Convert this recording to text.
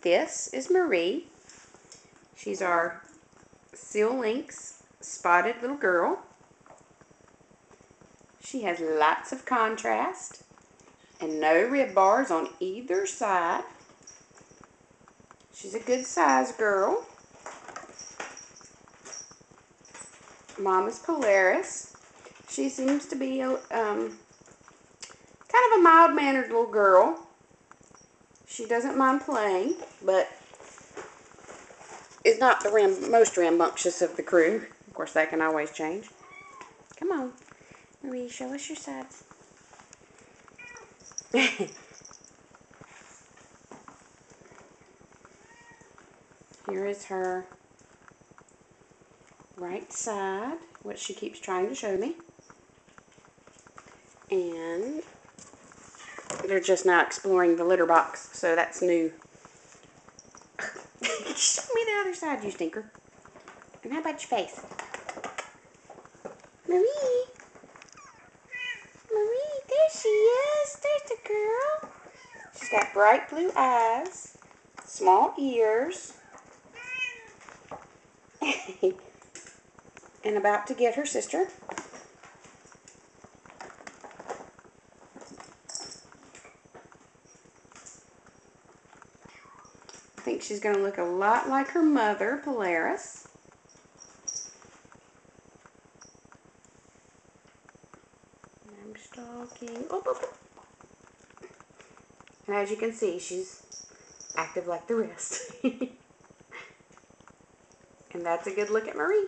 This is Marie. She's our Seal Lynx spotted little girl. She has lots of contrast and no rib bars on either side. She's a good size girl. Mom is Polaris. She seems to be a kind of a mild-mannered little girl. She doesn't mind playing, but is not the most rambunctious of the crew. Of course, that can always change. Come on, Marie, show us your sides. Here is her right side, what she keeps trying to show me. And they're just now exploring the litter box, so that's new. Show me the other side, you stinker. And how about your face? Marie! Marie, there she is. There's the girl. She's got bright blue eyes, small ears, and about to get her sister. I think she's going to look a lot like her mother, Polaris. I'm stalking. Oh, oh, oh. And as you can see, she's active like the rest. And that's a good look at Marie.